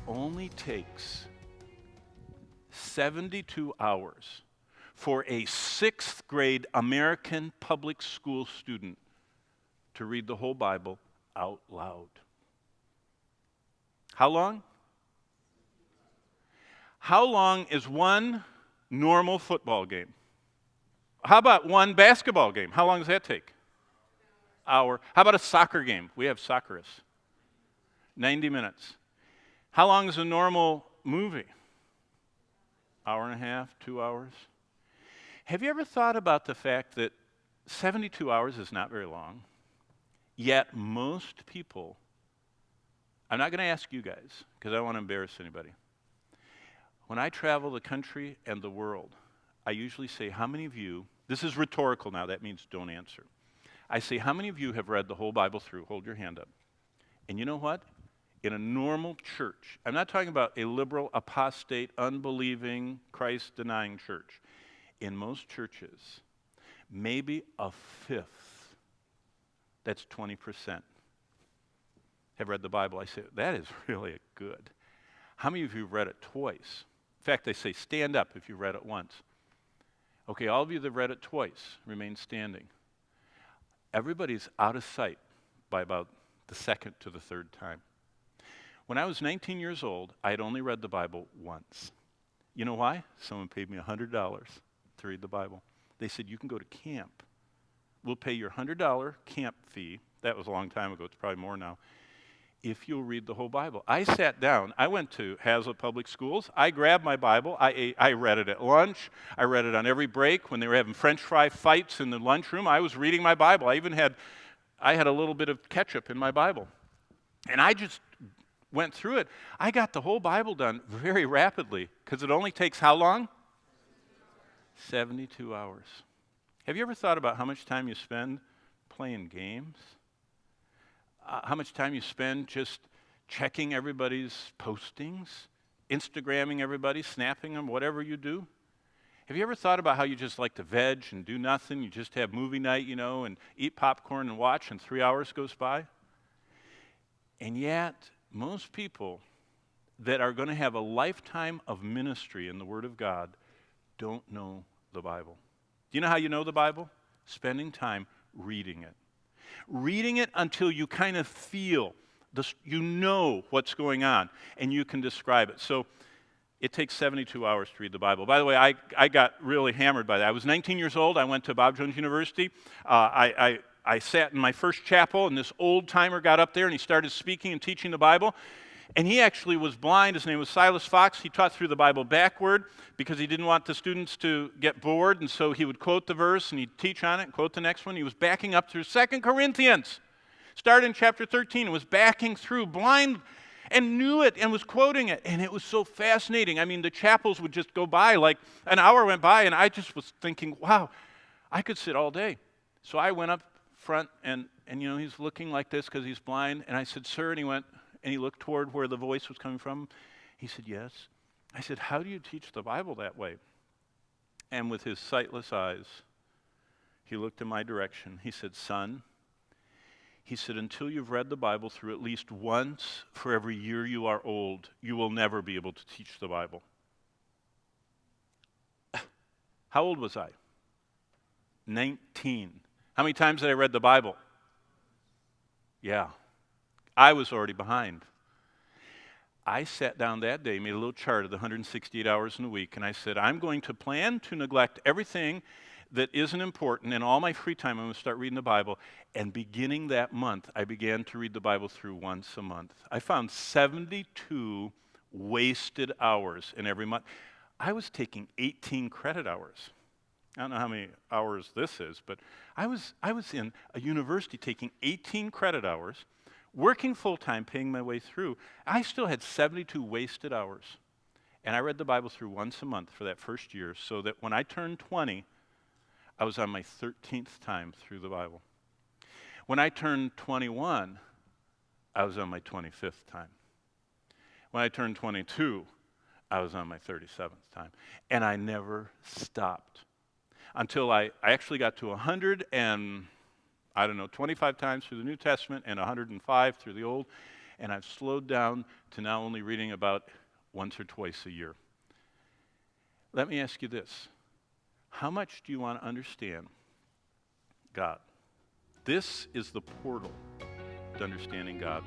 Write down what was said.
only takes 72 hours for a 6th grade American public school student to read the whole Bible out loud. How long? How long is one normal football game? How about one basketball game? How long does that take? Hour. How about a soccer game? We have soccerists. 90 minutes. How long is a normal movie? Hour and a half, 2 hours? Have you ever thought about the fact that 72 hours is not very long, yet most people, I'm not going to ask you guys because I don't want to embarrass anybody. When I travel the country and the world, I usually say, how many of you, this is rhetorical now, that means don't answer. I say, how many of you have read the whole Bible through? Hold your hand up. And you know what? In a normal church, I'm not talking about a liberal, apostate, unbelieving, Christ-denying church. In most churches, maybe a fifth, that's 20%, have read the Bible. I say, that is really good. How many of you have read it twice? In fact, they say, stand up if you read it once. Okay, all of you that have read it twice, remain standing. Everybody's out of sight by about the second to the third time. When I was 19 years old, I had only read the Bible once. You know why? Someone paid me $100 to read the Bible. They said, you can go to camp. We'll pay your $100 camp fee. That was a long time ago. It's probably more now. If you'll read the whole Bible. I sat down. I went to Hazlet Public Schools. I grabbed my Bible. I read it at lunch. I read it on every break. When they were having French fry fights in the lunchroom, I was reading my Bible. I had a little bit of ketchup in my Bible. And I just went through it. I got the whole Bible done very rapidly because it only takes how long? 72 hours. Have you ever thought about how much time you spend playing games? How much time you spend just checking everybody's postings, Instagramming everybody, snapping them, whatever you do? Have you ever thought about how you just like to veg and do nothing? You just have movie night, and eat popcorn and watch, and 3 hours goes by? And yet, most people that are going to have a lifetime of ministry in the Word of God don't know the Bible. Do you know how you know the Bible? Spending time reading it. Reading it until you kind of feel, you know what's going on, and you can describe it. So it takes 72 hours to read the Bible. By the way, I got really hammered by that. I was 19 years old. I went to Bob Jones University. I sat in my first chapel, and this old-timer got up there, and he started speaking and teaching the Bible. And he actually was blind. His name was Silas Fox. He taught through the Bible backward because he didn't want the students to get bored, and so he would quote the verse, and he'd teach on it and quote the next one. He was backing up through 2 Corinthians. Started in chapter 13 and was backing through blind and knew it and was quoting it. And it was so fascinating. I mean, the chapels would just go by, like an hour went by, and I just was thinking, wow, I could sit all day. So I went up front, and he's looking like this because he's blind. And I said, sir, and he went, and he looked toward where the voice was coming from. He said, yes. I said, how do you teach the Bible that way? And with his sightless eyes, he looked in my direction. He said, son, he said, until you've read the Bible through at least once for every year you are old, you will never be able to teach the Bible. How old was I? 19. How many times did I read the Bible? Yeah. I was already behind. I sat down that day, made a little chart of the 168 hours in a week, and I said, I'm going to plan to neglect everything that isn't important, and all my free time I'm going to start reading the Bible. And beginning that month, I began to read the Bible through once a month. I found 72 wasted hours in every month. I was taking 18 credit hours. I don't know how many hours this is, but I was in a university taking 18 credit hours, working full-time, paying my way through. I still had 72 wasted hours. And I read the Bible through once a month for that first year, so that when I turned 20, I was on my 13th time through the Bible. When I turned 21, I was on my 25th time. When I turned 22, I was on my 37th time. And I never stopped until I actually got to 25 times through the New Testament and 105 through the Old. and I've slowed down to now only reading about once or twice a year. Let me ask you this. How much do you want to understand God? This is the portal to understanding God.